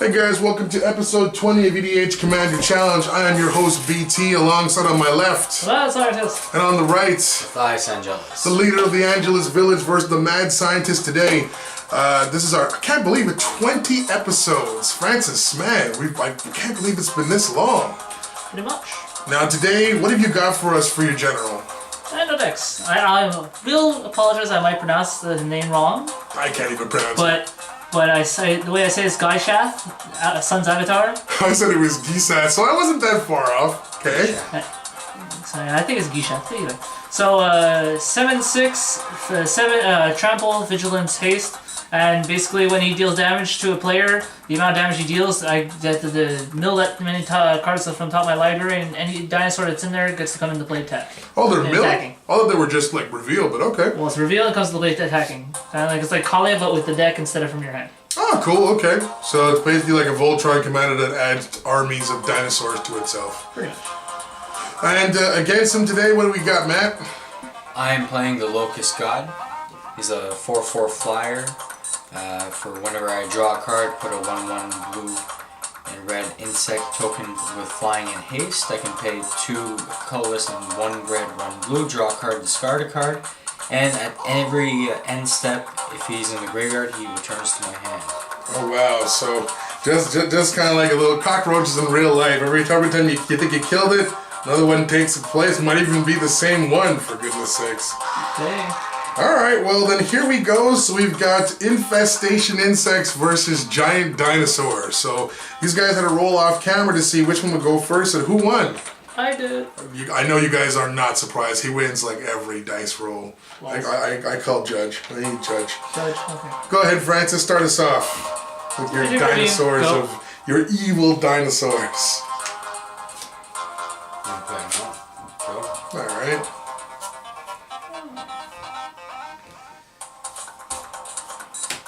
Hey guys, welcome to episode 20 of EDH Commander Challenge. I am your host BT, alongside on my left. Mathias. And on the right, Mathias Angelus. the leader of the Angelus Village versus the Mad Scientist today. This is our, I can't believe it, 20 episodes. Francis, man, I can't believe it's been this long. Pretty much. Now today, what have you got for us for your general? No decks. I will apologize, I might pronounce the name wrong. I can't even pronounce it. But I say the way I say it's Gishath, Sun's Avatar. I said it was Gishath, so I wasn't that far off. Okay. I think it's Gishath either. So 7/6, 7 trample, vigilance, haste, and basically when he deals damage to a player, the amount of damage he deals, I get to mill that many cards from top of my library, and any dinosaur that's in there gets to come into play attack. Oh, they're milled? I thought they were just like revealed, but okay. Well, it's revealed, it comes to play attacking. Kind of like, it's like Kalia, but with the deck instead of from your hand. Oh, cool, okay. So it's basically like a Voltron commander that adds armies of dinosaurs to itself. Pretty much. And against him today, what do we got, Matt? I am playing the Locust God. He's a 4/4 flyer. For whenever I draw a card, put a 1/1 blue and red insect token with flying and haste. I can pay 2 colorless and 1 red, 1 blue, draw a card, discard a card. And at every end step, if he's in the graveyard, he returns to my hand. Oh wow, so just kind of like a little cockroaches in real life. Every time you think you killed it, another one takes its place. Might even be the same one, for goodness sakes. Okay. Alright, well then here we go. So we've got infestation insects versus giant dinosaurs. So these guys had to roll off camera to see which one would go first and who won. I did. I know you guys are not surprised. He wins like every dice roll. I call judge. I need judge. Judge, okay. Go ahead, Francis. Start us off with your dinosaurs your evil dinosaurs. All right.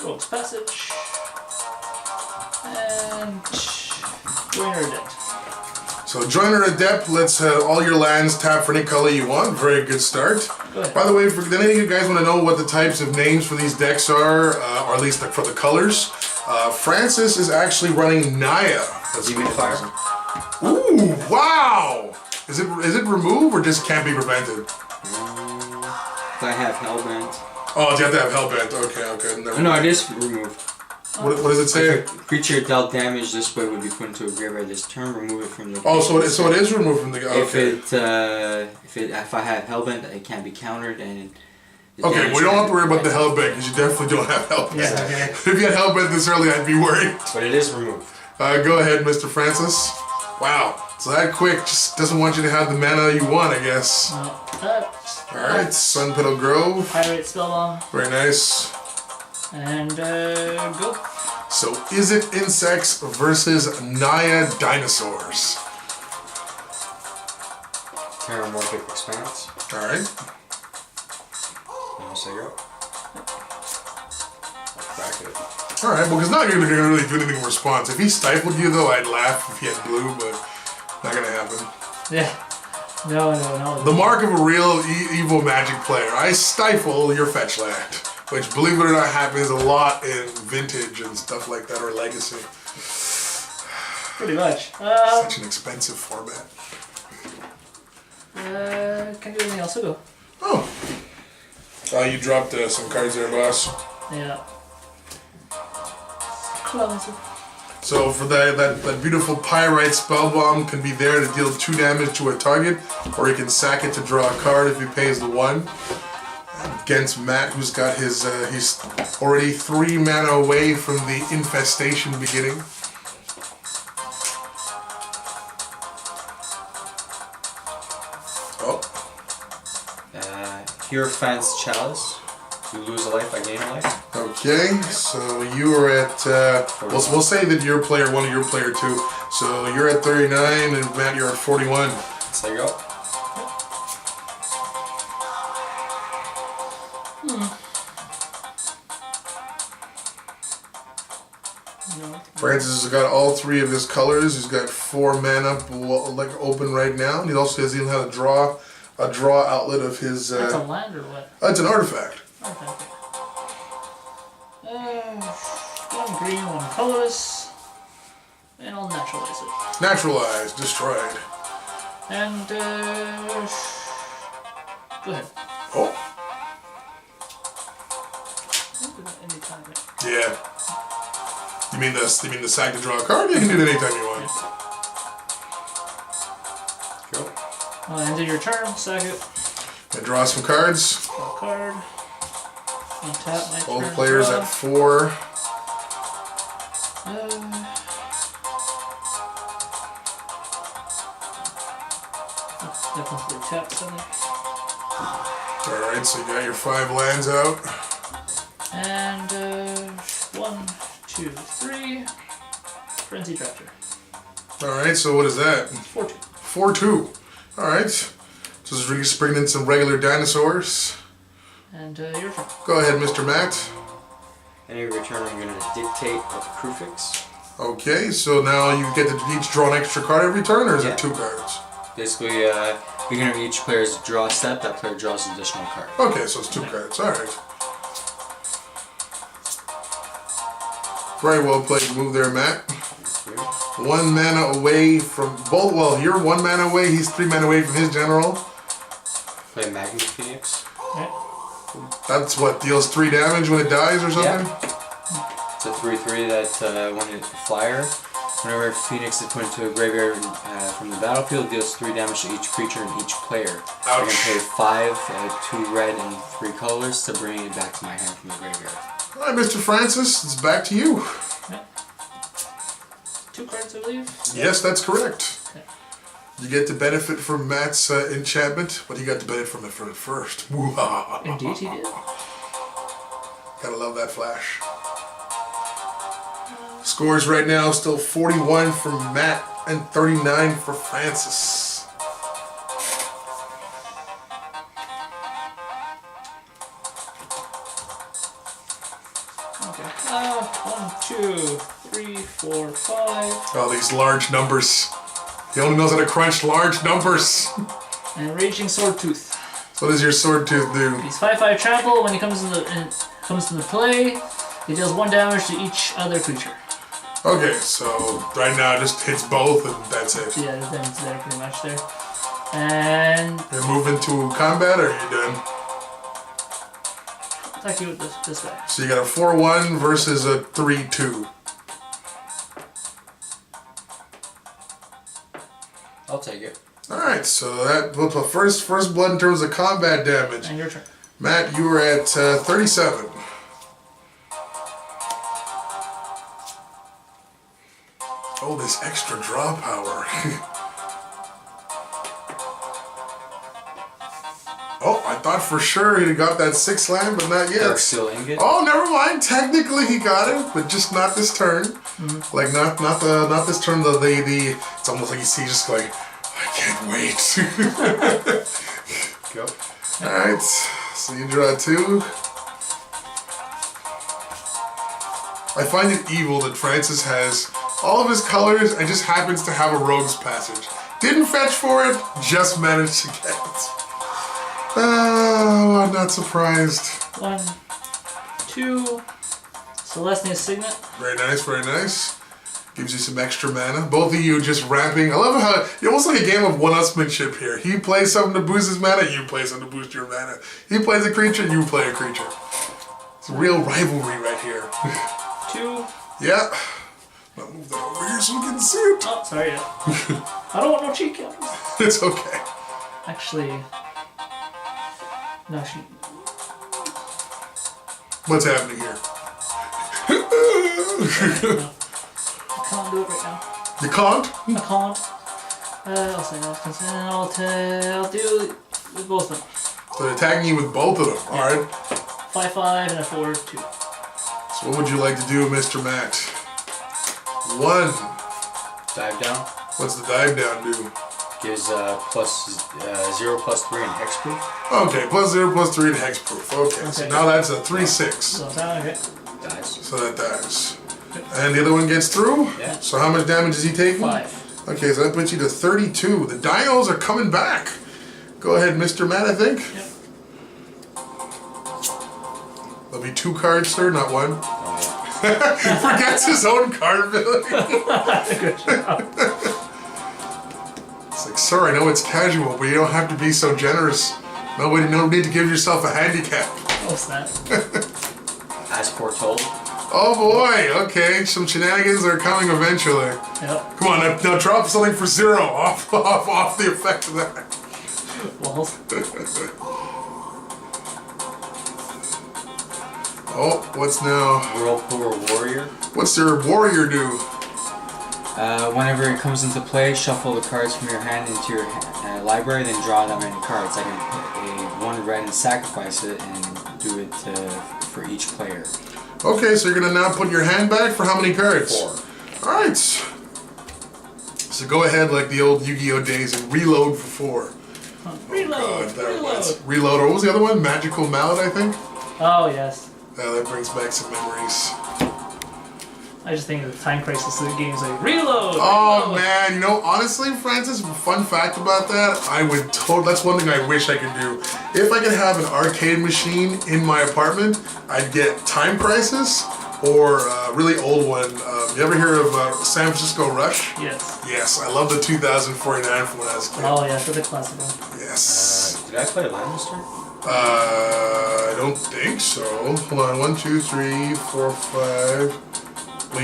World's Passage. And Joiner Adept. So Joiner Adept lets all your lands tap for any color you want. Very good start. Go ahead. By the way, if any of you guys want to know what the types of names for these decks are, or at least for the colors, Francis is actually running Naya. That's fire. Ooh, wow! Is it remove or just can't be prevented? I have Hellbent. Oh, you have to have Hellbent. Okay. Never No, mind. it is removed. What does it say? If a creature dealt damage this way would be put into a graveyard this turn. Remove it from the. Oh, so it is removed from the. Okay. If I have Hellbent, it can't be countered and. Okay, we don't have to worry about the Hellbent because you definitely don't have Hellbent. Yeah, okay. If you had Hellbent this early, I'd be worried. But it is removed. Go ahead, Mr. Francis. Wow, so that quick just doesn't want you to have the mana you want, I guess. Alright, Sun Petal Grove. Pirate Spellbomb. Very nice. And go. So, Izzet Insects versus Naya Dinosaurs. Paramorphic Expanse. Alright. Back it. Alright, well, because not going to really do anything in response. If he stifled you, though, I'd laugh if he had blue, but not going to happen. Yeah. No. The mark of a real evil Magic player. I stifle your fetch land. Which, believe it or not, happens a lot in Vintage and stuff like that, or Legacy. Pretty much. Such an expensive format. Can't do anything else. Go. Oh. You dropped some cards there, boss. Yeah. Closer. So for that beautiful Pyrite Spellbomb can be there to deal 2 damage to a target, or he can sack it to draw a card if he pays the 1. Against Matt, who's got his, he's already 3 mana away from the infestation beginning. Oh. Hierophant's Chalice. You lose a life, I gain a life. Okay, so you are at, we'll say that you're player 1 and you're player 2. So you're at 39 and Matt, you're at 41. So you go. Francis has got all 3 of his colors. He's got 4 mana like open right now. And he also has even had a draw outlet of his. That's a land or what? It's an artifact. Okay. One green, one colorless. And I'll naturalize it. Naturalize, destroyed. And, go ahead. Oh, Anytime. yeah. You mean the sack to draw a card? You can do it anytime you want. Cool. End of your turn, sack it. And draw some cards. Draw a card. Untap my Both turn. players draw. at 4. Definitely tap something. Alright, so you got your 5 lands out. And 1, 2, 3. Frenzy Tractor. Alright, so what is that? 4-2. 4-2. Alright. So this is really just bringing in some regular dinosaurs. And your turn. Go ahead, Mr. Matt. Any return, I'm gonna dictate a prefix. Okay, so now you get to each draw an extra card every turn, or is Yeah. it 2 cards? Basically, beginning of each player's draw step, that player draws an additional card. Okay, so it's 2 cards. Alright. Very well played move there, Matt. 1 mana away from both. Well, you're 1 mana away, he's 3 mana away from his general. Play Magnet Phoenix. Okay. That's what, deals 3 damage when it dies or something? It's a 3/3 that when it's a flyer. Whenever Phoenix is put into a graveyard from the battlefield, deals 3 damage to each creature and each player. I can pay 5, 2 red, and 3 colors to bring it back to my hand from the graveyard. Alright, Mr. Francis, it's back to you. Okay. 2 cards, I believe. Yes, that's correct. Okay. You get to benefit from Matt's enchantment, but he got to benefit from it for the first. Indeed, he did. Gotta love that flash. Scores right now still 41 for Matt and 39 for Francis. Okay. 1, 2, 3, 4, 5. Oh, these large numbers. He only knows how to crunch large numbers. And Raging Sword Tooth. So what does your sword tooth do? He's 5/5 trample. When he comes into play, he deals 1 damage to each other creature. Okay, so right now it just hits both and that's it. Yeah, then it's there pretty much there. And You're moving to combat or are you done? attack you with this guy. So you got a 4-1 versus a 3-2. I'll take it. Alright, so that was the first blood in terms of combat damage. And your turn. Matt, you were at 37. Oh, this extra draw power. Oh, I thought for sure he'd got that 6 land, but not Dark yet. Steel Ingot. Oh, never mind. Technically he got it, but just not this turn. Like not this turn. The it's almost like you see just going, I can't wait. Go. All right, so you draw 2. I find it evil that Francis has all of his colors and just happens to have a Rogue's Passage. Didn't fetch for it, just managed to get it. Oh, I'm not surprised. 1, 2. Celestia's Signet. Very nice, very nice. Gives you some extra mana. Both of you just ramping. I love how it's almost like a game of one-upsmanship here. He plays something to boost his mana, you play something to boost your mana. He plays a creature, you play a creature. It's a real rivalry right here. 2. Yeah. I'll move that over here so we can see it. Oh, sorry. Yeah. I don't want no cheat counters. It's okay. Actually, no, she. What's happening here? I can't do it right now. You can't? I can't. I'll say no. I'll deal with both of them. So they're attacking you with both of them. Alright. 5/5 and a 4/2. So what would you like to do, Mr. Matt? 1. Dive down. What's the dive down do? Gives +0/+3 and hexproof. Okay, +0/+3 and hexproof. Okay, so Okay. now that's a 3/6. So okay. Dies. So that dies. And the other one gets through? Yeah. So how much damage is he taking? 5. Okay, so that puts you to 32. The dinos are coming back. Go ahead, Mr. Matt, I think. Yep. There'll be 2 cards, sir, not 1. He forgets his own card ability. Good job. It's like, sir, I know it's casual, but you don't have to be so generous. No need to give yourself a handicap. Oh, snap. As foretold. Oh boy, okay, some shenanigans are coming eventually. Yep. Come on, now drop something for 0 off the effect of that. Well, Oh, what's now? Whirlpool Warrior. What's your warrior do? Whenever it comes into play, shuffle the cards from your hand into your library, then draw that many cards. I can put 1 red and sacrifice it and do it for each player. Okay, so you're gonna now put your hand back for how many cards? 4. Alright. So go ahead like the old Yu-Gi-Oh days and reload for 4. reload. God, that Reload. reminds- Reload, or what was the other one? Magical Mallet, I think? Oh, yes. That brings back some memories. I just think of the Time Crisis of the games like reload. Oh reload. man, you know, honestly, Francis, fun fact about that, I would that's one thing I wish I could do. If I could have an arcade machine in my apartment, I'd get Time Crisis or a really old one. You ever hear of San Francisco Rush? Yes. Yes, I love the 2049 from when I was a kid. Oh, yes, that's a classic one. Yes. Did I play Land this turn? I don't think so. Hold on, 1, 2, 3, 4, 5. I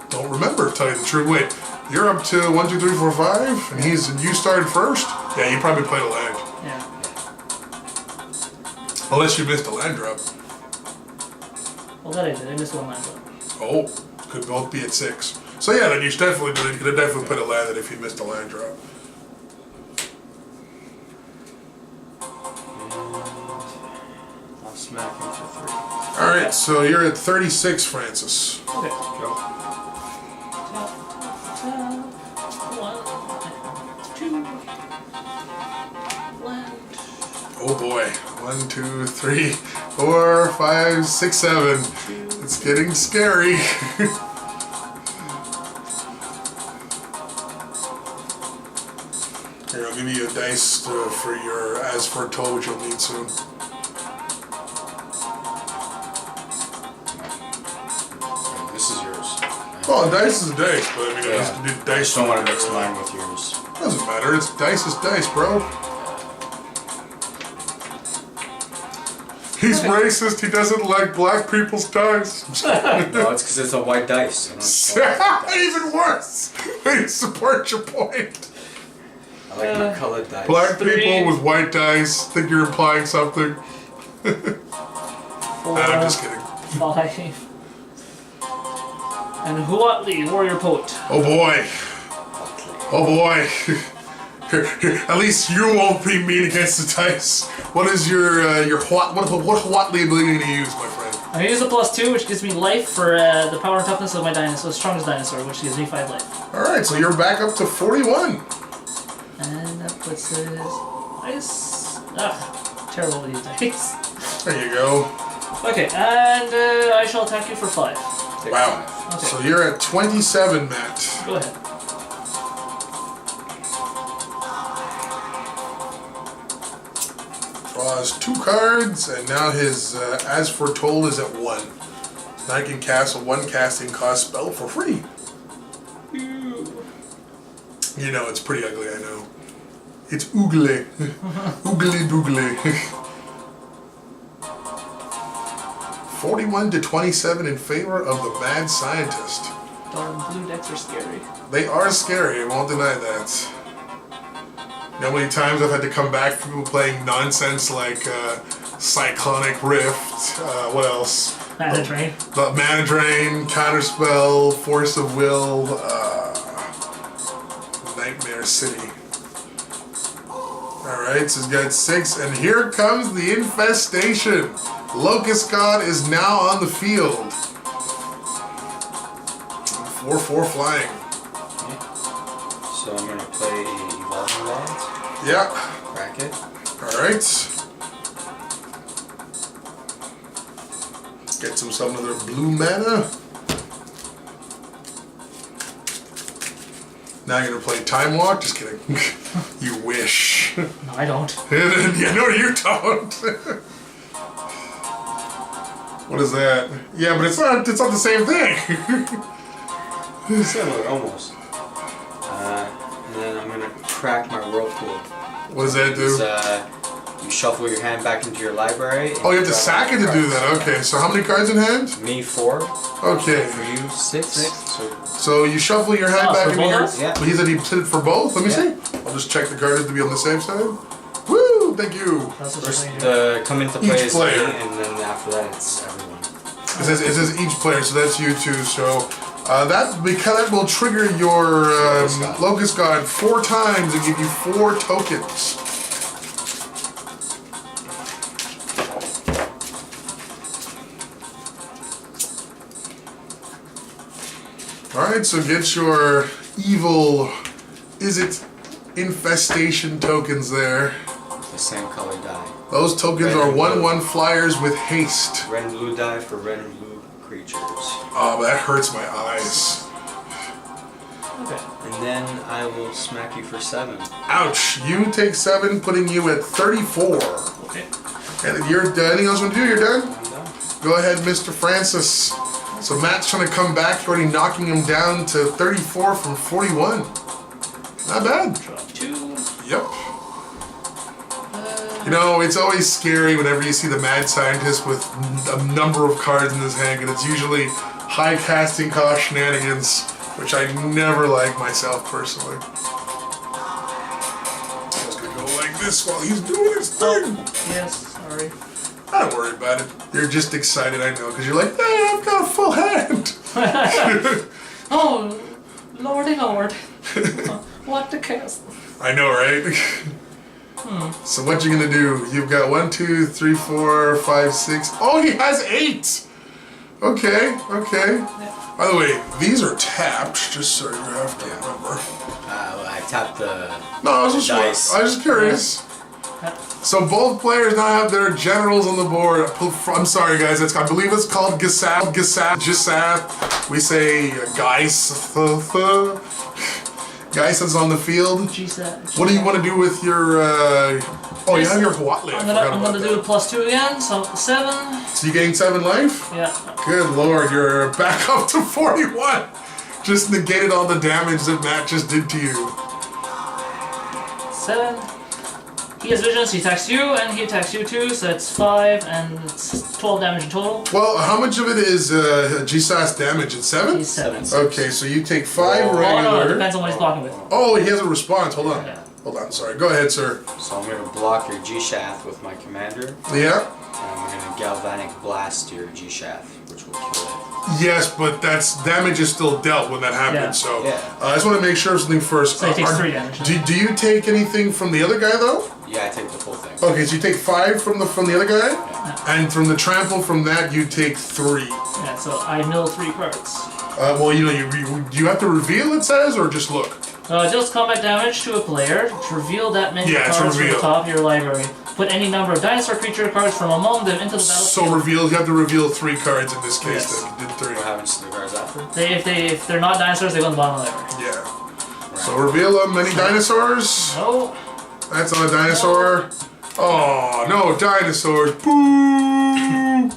don't remember, to tell you the truth. Wait, you're up to 1, 2, 3, 4, 5, and you started first? Yeah, you probably played a land. Yeah. Unless you missed a land drop. Well, that I did. I missed one line. Oh, could both be at 6. So yeah, then you could have definitely put a land that if you missed a land drop. I'll smack him for 3. Alright, so you're at 36, Francis. Okay. Go. 1, 2, land. Oh boy. 1, 2, 3, 4, 5, 6, 7. It's getting scary. Here, I'll give you a dice for your as foretold, which you'll need soon. This is yours. Well, a dice is a dice, but I mean, I Yeah. just do I dice. just don't want to mix mine with yours. Doesn't matter. It's dice is dice, bro. He's racist. He doesn't like black people's dice. No, it's because it's a white dice. I don't support dice. Even worse. I support your point. I like my colored dice. Black 3. people with white dice. Think you're implying something? 4, I'm just kidding. 5. And Huatli, Warrior Poet. Oh boy. Oh boy. At least you won't be mean against the dice. What is your what Huatli ability to use, my friend? I'm gonna use a +2, which gives me life for the power and toughness of my dinosaur, strongest dinosaur, which gives me 5 life. Alright, so you're back up to 41. And that puts his dice. Ugh, terrible with these dice. There you go. Okay, and I shall attack you for 5. Wow. Okay. So you're at 27, Matt. Go ahead. Draws 2 cards, and now his as foretold is at 1. Now I can cast a 1 casting cost spell for free. You know, it's pretty ugly, I know. It's oogly. Oogly doogly. 41 to 27 in favor of the mad scientist. Darn blue decks are scary. They are scary, I won't deny that. You know how many times I've had to come back from people playing nonsense like Cyclonic Rift, what else? Mana Drain. The Mana Drain, Counterspell, Force of Will, Nightmare City. Alright, so he's got 6, and here comes the infestation. Locust God is now on the field. 4/4 flying. So I'm gonna play Evolving Wilds. Yeah. Crack it. Alright. Get some another blue mana. Now you're gonna play Time Walk? Just kidding. You wish. No, I don't. Yeah, no, you don't. What is that? Yeah, but it's not the same thing. Similar, almost. And then I'm gonna crack my Whirlpool. What does that do? You shuffle your hand back into your library. Oh, you have to sack it to do that. Okay, so how many cards in hand? Me 4. Okay. For you 6. So you shuffle your hand back for into both your... of us? Yeah. But he said he did it for both? Let me see. I'll just check the cards to be on the safe side. Woo! Thank you. That's what First, you're saying. come into play Each is player. me, and then after that it's everyone. It says each player, so that's you too. So that will trigger your Locust God 4 times and give you 4 tokens. Alright, so get your evil Izzet infestation tokens there. The same color die. Those tokens Red are and 1/1 flyers with haste. Red and blue die for red and blue creatures. Oh, but that hurts my eyes. Okay. And then I will smack you for 7. Ouch! You take 7, putting you at 34. Okay. And if you're done, anything else you want to do? You're done? I'm done. Go ahead, Mr. Francis. So Matt's trying to come back, you're already knocking him down to 34 from 41. Not bad. Draw 2. Yep. You know, it's always scary whenever you see the mad scientist with a number of cards in his hand, and it's usually high casting cost shenanigans, which I never like myself personally. I was gonna go like this while he's doing his thing. Yes, sorry. Don't worry about it. You're just excited, I know, because you're like, hey, I've got a full hand. Oh, lordy lord. What the cast? I know, right? So what you gonna do? You've got 1, 2, 3, 4, 5, 6. Oh, he has 8. Okay. By the way, these are tapped. Just so you have to remember. Well, I tapped the. No, I was Dice. just curious. So both players now have their generals on the board. I'm sorry, guys. I believe it's called Gishath. We say Gishath. Gishath's on the field. Gishath. What do you want to do with your? Oh, you have your Huatle. I'm gonna do a +2 again, so 7. So you gain 7 life. Yeah. Good lord, you're back up to 41. Just negated all the damage that Matt just did to you. 7. He has vision, so he attacks you, and he attacks you too, so it's 5, and it's 12 damage in total. Well, how much of it is Gishath's damage? It's 7? He's 7. Okay, so you take 5 Oh, no, regular. it depends on what he's blocking with. Oh, he has a response. Hold on. Yeah. Hold on, sorry. Go ahead, sir. So I'm gonna block your Gishath with my commander. Yeah? And I'm gonna galvanic blast your Gishath, which will kill it. Yes, but damage is still dealt when that happens, Yeah. so... Yeah. I just want to make sure of something first. So he takes 3 damage. Do you take anything from the other guy, though? Yeah, I take the full thing. Okay, so you take 5 from the other guy? And from the trample from that, you take 3. Yeah, so I mill 3 cards. Well, you know, you have to reveal, it says, or just look? Just combat damage to a player. To reveal that many Yeah, it's cards from the reveal. top of your library. Put any number of dinosaur creature cards from among them into the battlefield. So reveal, you have to reveal 3 cards in this case, Yes. then. You did 3. What happens to the guards after? If they're not dinosaurs, they go in the bottom of the library. Yeah. So reveal them. Many dinosaurs? No. That's on a dinosaur. Oh, no dinosaurs. Boo!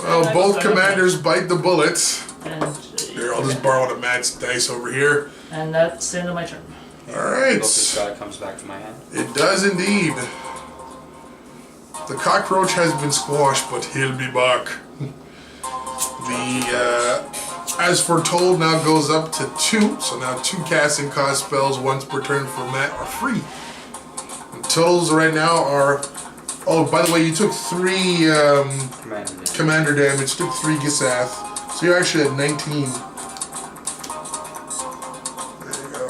Well, both commanders bite the bullet. And Here, I'll just borrow one of Matt's dice over here. and that's the end of my turn. Alright. Locust God comes back to my hand. It does indeed. The cockroach has been squashed, but he'll be back. The as foretold now goes up to 2, so now 2 casting cost spells once per turn for Matt are free. The totals right now are. Oh, by the way, you took 3 commander damage, took 3 Gishath, so you're actually at 19. There you go.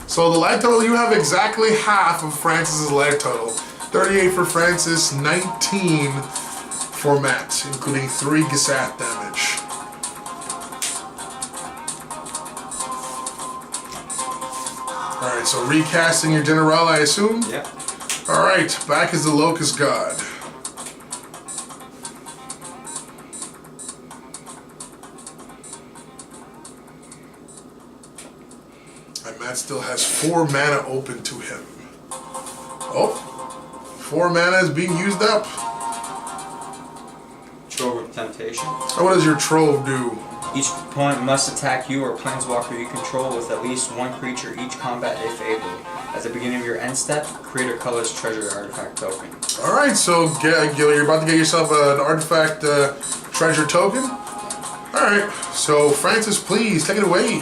So the life total, you have exactly half of Francis's life total. 38 for Francis, 19 for Matt, including 3 Gishath damage. Alright, so recasting your general, I assume? Yep. Alright, back is the Locust God. And Matt still has 4 mana open to him. Oh, 4 mana is being used up. Draw with 10 Devastation. And what does your trove do? Each opponent must attack you or planeswalker you control with at least one creature each combat if able. At the beginning of your end step, create a colorless treasure artifact token. Alright, so you're about to get yourself an artifact treasure token. Alright, so Francis, please take it away.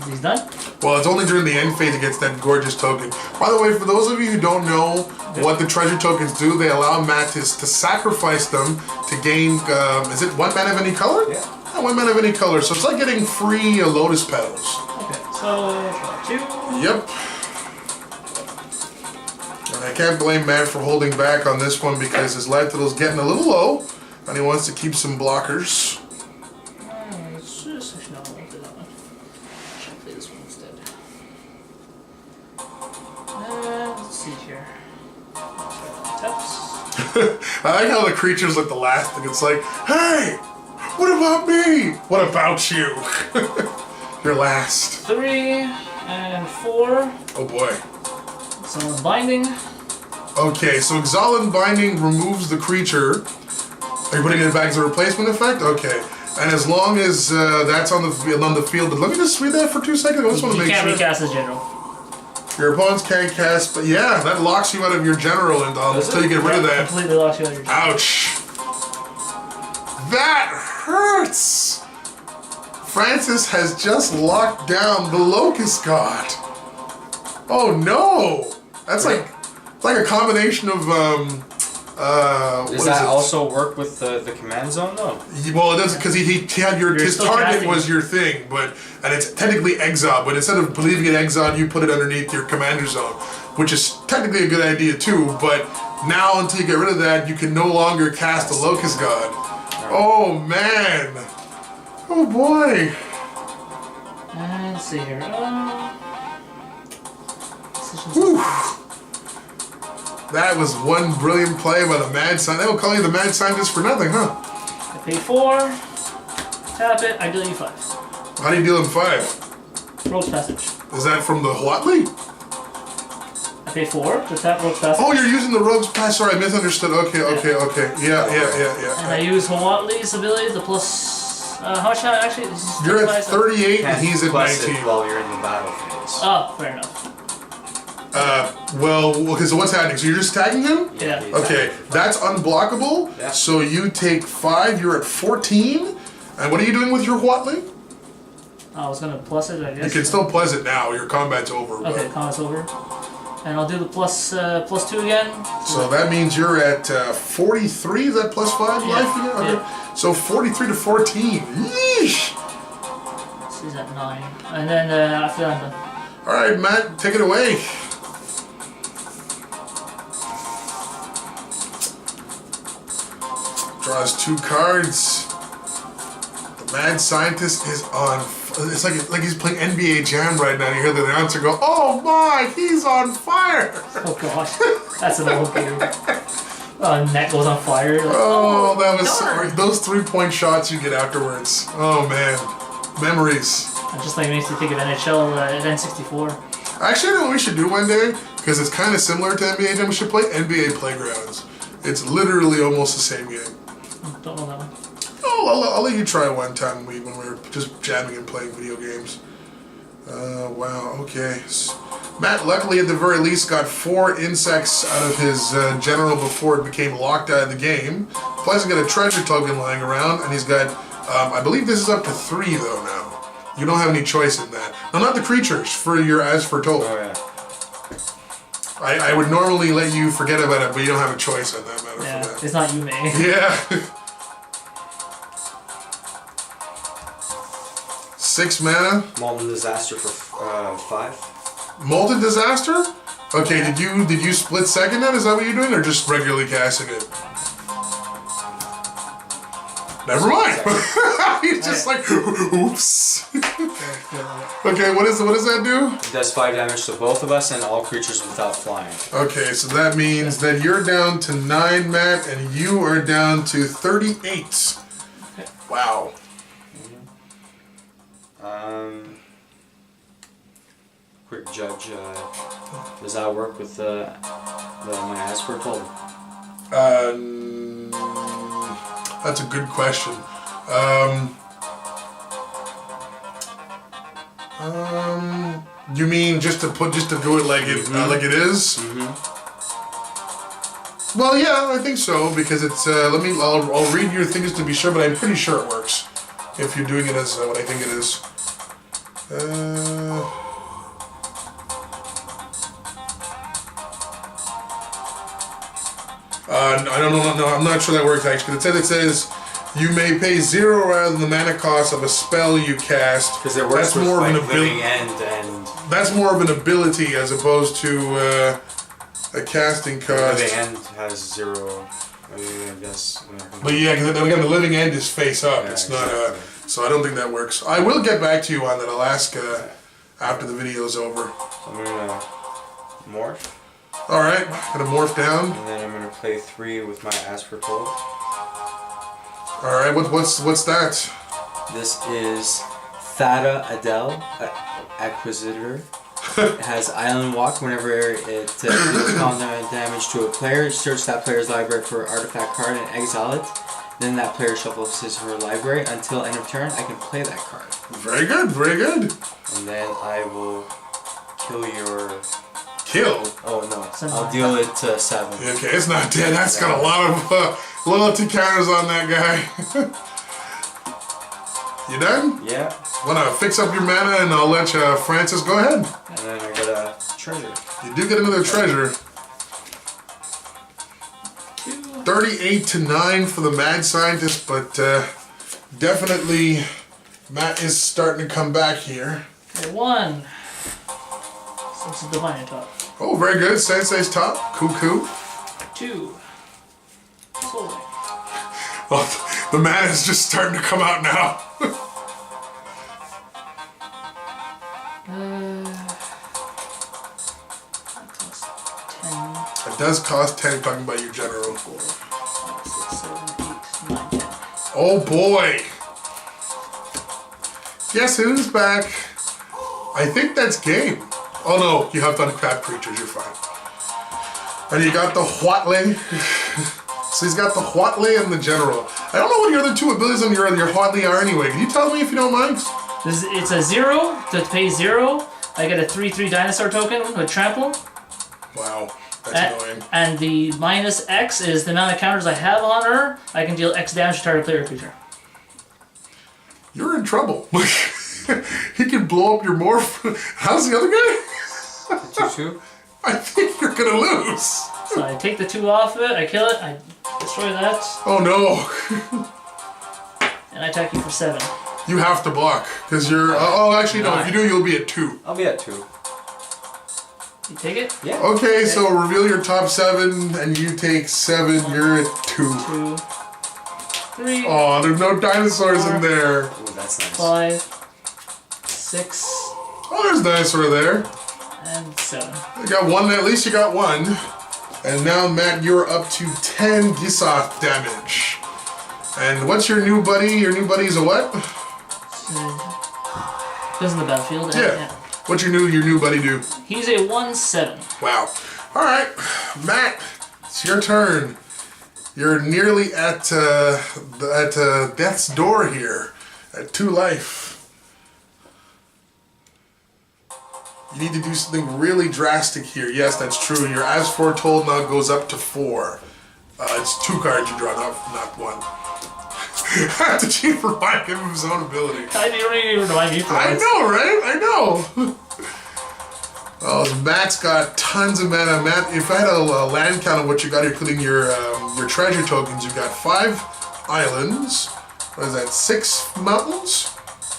He's done? Well, it's only during the end phase it gets that gorgeous token. By the way, for those of you who don't know what the treasure tokens do, they allow Mathias to sacrifice them to gain, is it 1 mana of any color? Yeah. 1 mana of any color, so it's like getting free lotus petals. Okay, so 2. Yep. And I can't blame Matt for holding back on this one because his life total's getting a little low and he wants to keep some blockers. Actually, no, I won't do that one. Should play this one instead. Let's see here. Taps. I like how the creature's like the last thing. It's like, hey, what about me? What about you? You're last. 3 and 4. Oh boy. So binding. Okay, so Exalted Binding removes the creature. Are you putting it back as a replacement effect? Okay. And as long as that's on the field, let me just read that for 2 seconds. I just want to You make can't sure. recast as general. Your opponents can't cast, but yeah, that locks you out of your general until you get rid of that. Completely lost you out of your general. Ouch. That hurts. Francis has just locked down the Locust God. Oh no. That's like a combination of Does that also work with the command zone though? Well, it doesn't because he had his still target casting. was your thing, and it's technically exile, but instead of leaving it exiled, you put it underneath your commander zone, which is technically a good idea too. But now, until you get rid of that, you can no longer cast the Locust God. Oh man! Oh boy! Let's see here. Whew. That was one brilliant play by the Mad Scientist. They will call you the Mad Scientist for nothing, huh? I pay 4. Tap it. I deal you 5. How do you deal him 5? Rogue's Passage. Is that from the Huatli? I pay 4 to tap Rogue's Passage. Oh, you're using the Rogue's Pass. Sorry, I misunderstood. Okay. Yeah. And I use Huatli's ability, the plus. How much actually? You're at 38 and he's at Plus it 19. while you're in the battle phase. Oh, fair enough. Well, okay, so what's happening? So you're just tagging him? Yeah. Okay, that's unblockable. Yeah. So you take 5, you're at 14. And what are you doing with your Huatli? I was gonna plus it, I guess. You can still plus it now, your combat's over. Okay, But, combat's over. And I'll do the plus 2 again. so that means you're at 43, is that plus 5 Yeah, life again? Okay. yeah. So 43 to 14. Yeesh! So he's at 9. And then after that, I'm done. Alright, Matt, take it away. Draws 2 cards. The Mad Scientist is on. It's like he's playing NBA Jam right now. You hear the announcer go, "Oh my, he's on fire!" Oh gosh, that's an old game. Net goes on fire. Like, Oh, that was darn. those 3-point shots you get afterwards. Oh man, memories. I just like makes me think of NHL N64. Actually, I know what we should do one day because it's kind of similar to NBA Jam. We should play NBA Playgrounds. It's literally almost the same game. Don't know that one. Oh, I'll let you try one time when we're just jamming and playing video games. Wow, okay. Matt, luckily at the very least, got 4 insects out of his general before it became locked out of the game. Plus, he's got a treasure token lying around, and he's got, I believe this is up to 3 though now. You don't have any choice in that. No, not the creatures, for your as for total. Oh yeah. I would normally let you forget about it, but you don't have a choice on that matter Yeah, for that. it's not you, May. Yeah. 6 mana. Molten Disaster for 5. Molten Disaster? Okay, did you split second that? Is that what you're doing, or just regularly casting it? Never mind. He's just like, oops. Okay, what does that do? It does 5 damage to both of us and all creatures without flying. Okay, so that means that you're down to 9, Matt, and you are down to 38. Wow. Quick judge. Does that work with my Asper total? That's a good question. You mean just to do it like it is? Well, yeah, I think so because it's. I'll read your things to be sure, but I'm pretty sure it works if you're doing it as what I think it is. I don't know. No, I'm not sure that works actually. It says you may pay 0 rather than the mana cost of a spell you cast. Because it works with like living end and. That's more of an ability as opposed to a casting cost. Living end has 0. I guess. But yeah, because again, the living end is face up. Yeah, it's exactly. not. So I don't think that works. I will get back to you on that. I'll ask after the video's over. I'm gonna morph. All right, gonna morph down. And then I'm gonna play 3 with my Ask for Toll. All right, what's that? This is Thada Adele, Acquisitor. It has Island Walk. Whenever it deals combat damage to a player, search that player's library for an artifact card and exile it. Then that player shuffles his or her library. Until end of turn, I can play that card. Very good, very good. And then I will kill your... Kill? Oh no, I'll deal it to 7. Okay, it's not dead. That's got a lot of loyalty counters on that guy. You done? Yeah. Wanna fix up your mana and I'll let you, Francis, go ahead. And then I get a treasure. You do get another treasure. 38-9 for the mad scientist, but definitely Matt is starting to come back here. Okay, 1. So it's a divine top. Oh, very good. Sensei's top. Cuckoo. 2. Slowly. Well, the mana is just starting to come out now. That costs 10. It does cost 10, talking about your general. 4, 5, 6, 7, 8, 9, 10. Oh boy! Guess who's back? I think that's game. Oh no, you have to uncrap creatures, you're fine. And you got the Huatle. So he's got the Huatle and the General. I don't know what your other 2 abilities on your Huatle are anyway. Can you tell me if you don't mind? It's a 0 to pay 0. I get a 3/3 dinosaur token with trample. Wow, that's annoying. And the minus X is the amount of counters I have on her. I can deal X damage to target player or creature. You're in trouble. He can blow up your morph. How's the other guy? 2/2? I think you're gonna lose. So I take the 2 off of it, I kill it, I destroy that, Oh no. and I attack you for 7. You have to block, because you're... Oh, actually, no. If you do, you'll be at 2. I'll be at 2. You take it? Yeah. Okay, so reveal your top 7, and you take 7. You're at 2. 2, 3, Oh, there's no dinosaurs in there. Ooh, that's nice. 5, 6, Oh, there's a dinosaur there. and 7. You got 1. At least you got 1. And now, Matt, you're up to 10 Gishath damage. And what's your new buddy? Your new buddy is a what? Goes in the battlefield. Yeah. What's your new buddy do? He's a 1/7. Wow. All right, Matt, it's your turn. You're nearly at death's door here, at 2 life. You need to do something really drastic here. Yes, that's true. Your as foretold now goes up to 4. It's 2 cards you draw, not 1. I have to cheat remind him of his own ability. I don't even remind me for I once. know, right? I know. Oh, Matt's got tons of mana. Matt, if I had a land count of what you got, including your treasure tokens, you've got 5 islands. What is that? 6 mountains?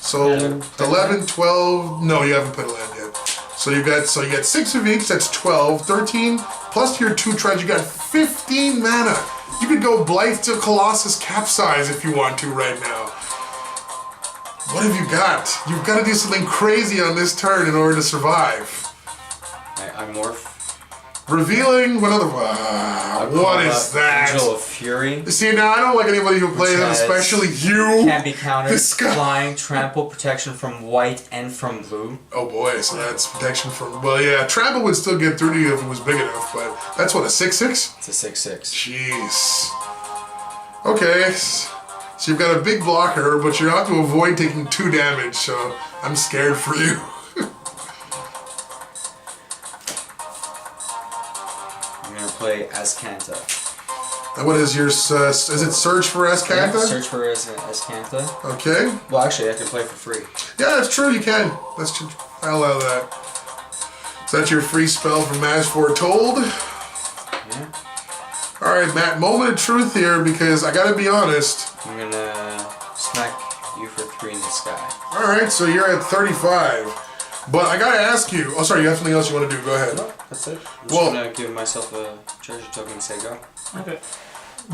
So 11, 12. No, you haven't put a land yet. So you got 6 of each. That's 12, 13. Plus your 2 treasure, you got 15 mana. You could go Blythe to Colossus Capsize if you want to right now. What have you got? You've got to do something crazy on this turn in order to survive. I morph. Revealing what other... what is that? Angel of Fury. See, now I don't like anybody who plays it, especially you. Can be countered. This guy. Flying, trample, protection from white and from blue. Oh boy, so that's protection from... Well, yeah, trample would still get through to you if it was big enough, but that's what, a 6/6? It's a 6/6. Jeez. Okay. So you've got a big blocker, but you have to avoid taking 2 damage, so I'm scared for you. I'm gonna play Azcanta. And what is your, is it Search for Azcanta? Yeah, search for Azcanta. Okay. Well, actually, I can play for free. Yeah, that's true, you can. That's true. I allow that. So that's your free spell from As Foretold. Yeah. Alright, Matt, moment of truth here, because I gotta be honest. I'm gonna smack you for 3 in the sky. Alright, so you're at 35. But I gotta ask you. Oh, sorry, you have something else you want to do. Go ahead. No, that's it. I'm just Well, gonna give myself a treasure token and say go. Okay.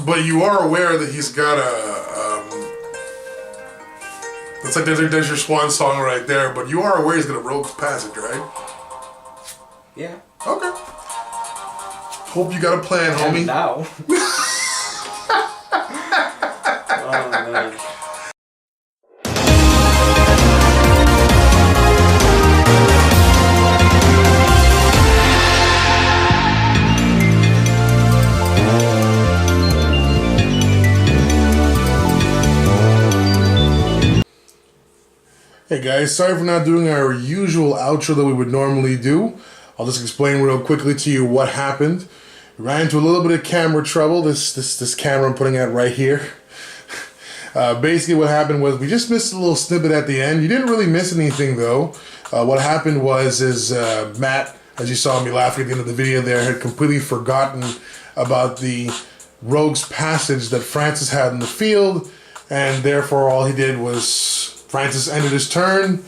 but you are aware that he's got a. It's like there's your swan song right there, but you are aware he's got a Rogue's Passage, right? Yeah. Okay. Hope you got a plan, And homie. now. Oh man. Hey guys, sorry for not doing our usual outro that we would normally do. I'll just explain real quickly to you what happened. We ran into a little bit of camera trouble. This camera I'm putting at right here. Basically what happened was we just missed a little snippet at the end. You didn't really miss anything though. What happened was Matt, as you saw me laughing at the end of the video there, had completely forgotten about the Rogue's Passage that Francis had in the field, and therefore all he did was Francis ended his turn,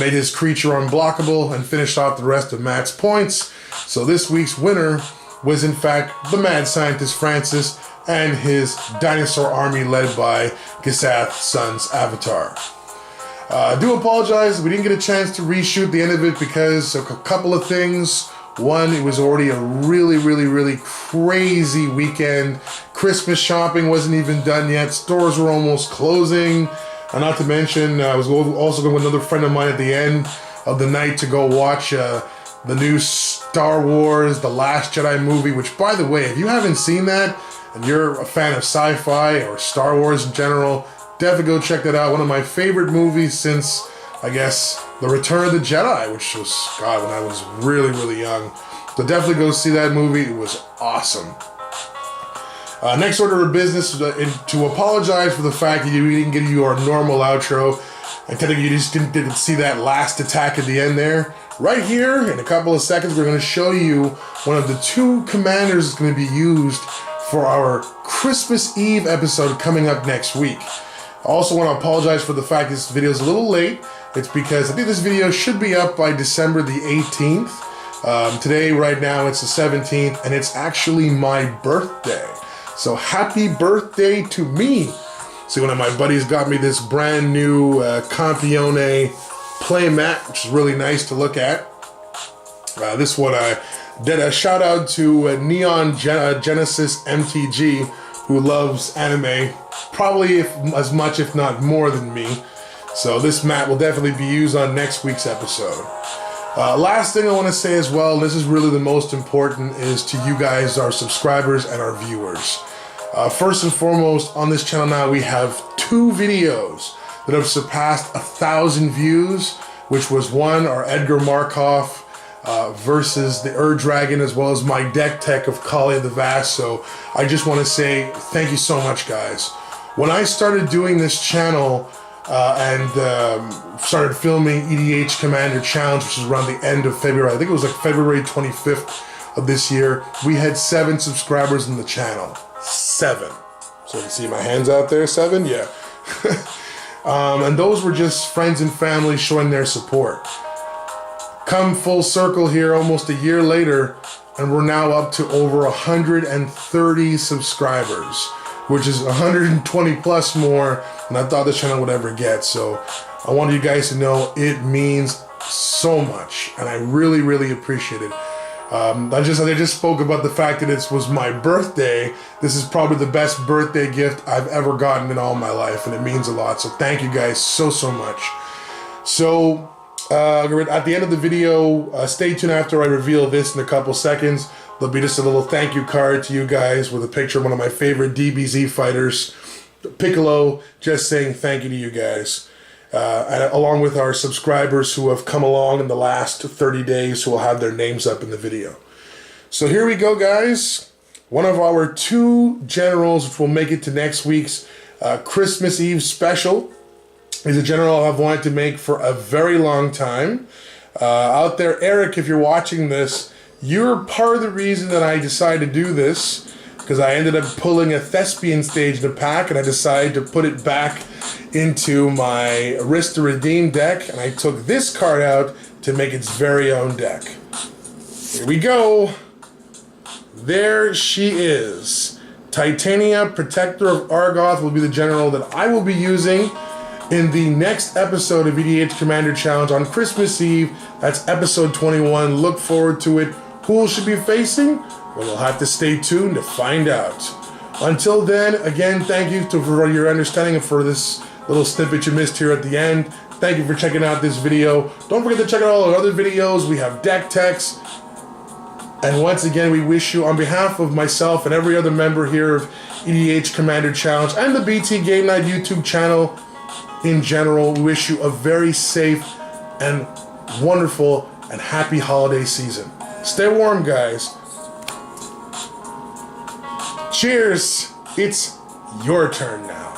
made his creature unblockable, and finished off the rest of Matt's points. So this week's winner was in fact the mad scientist Francis and his dinosaur army led by Gishath Son's Avatar. I do apologize, we didn't get a chance to reshoot the end of it because of a couple of things. One, it was already a really crazy weekend. Christmas shopping wasn't even done yet. Stores were almost closing. And not to mention, I was also going with another friend of mine at the end of the night to go watch the new Star Wars, The Last Jedi movie, which, by the way, if you haven't seen that and you're a fan of sci-fi or Star Wars in general, definitely go check that out. One of my favorite movies since, I guess, The Return of the Jedi, which was, God, when I was really young. So definitely go see that movie. It was awesome. Next order of business to apologize for the fact that we didn't give you our normal outro. And technically you just didn't see that last attack at the end there. Right here, in a couple of seconds, we're going to show you one of the 2 commanders that's going to be used for our Christmas Eve episode coming up next week. I also want to apologize for the fact this video is a little late. It's because I think this video should be up by December the 18th. Today, right now, it's the 17th, and it's actually my birthday. So happy birthday to me. See, one of my buddies got me this brand new Campione play mat, which is really nice to look at. This one I did a shout out to Neon Genesis MTG, who loves anime probably as much, if not more than me. So this mat will definitely be used on next week's episode. Last thing I want to say as well, and this is really the most important, is to you guys, our subscribers and our viewers. First and foremost, on this channel now we have 2 videos that have surpassed 1,000 views, which was one, our Edgar Markov versus the Dragon, as well as my deck tech of Kali the Vast. So I just want to say thank you so much, guys. When I started doing this channel and started filming EDH Commander Challenge, which was around the end of February, I think it was like February 25th of this year, we had 7 subscribers in the channel. 7. So you can see my hands out there, 7? Yeah. And those were just friends and family showing their support. Come full circle here almost a year later, and we're now up to over 130 subscribers, which is 120 plus more than I thought this channel would ever get. So I wanted you guys to know it means so much, and I really appreciate it. I just spoke about the fact that it was my birthday. This is probably the best birthday gift I've ever gotten in all my life, and it means a lot. So thank you guys so much. So at the end of the video, stay tuned after I reveal this in a couple seconds. There'll be just a little thank you card to you guys with a picture of one of my favorite DBZ fighters. Piccolo just saying thank you to you guys. And along with our subscribers who have come along in the last 30 days who will have their names up in the video. So here we go, guys. One of our 2 generals, which will make it to next week's Christmas Eve special, is a general I've wanted to make for a very long time. Out there, Eric, if you're watching this, you're part of the reason that I decided to do this, because I ended up pulling a thespian stage in the pack, and I decided to put it back into my Risk to Redeem deck, and I took this card out to make its very own deck. Here we go. There she is. Titania, Protector of Argoth, will be the general that I will be using in the next episode of EDH Commander Challenge on Christmas Eve. That's episode 21. Look forward to it. Who should be facing? Well, you'll have to stay tuned to find out. Until then, again, thank you for your understanding and for this little snippet you missed here at the end. Thank you for checking out this video. Don't forget to check out all our other videos. We have deck techs. And once again, we wish you, on behalf of myself and every other member here of EDH Commander Challenge and the BT Game Night YouTube channel in general, we wish you a very safe and wonderful and happy holiday season. Stay warm, guys. Cheers. It's your turn now.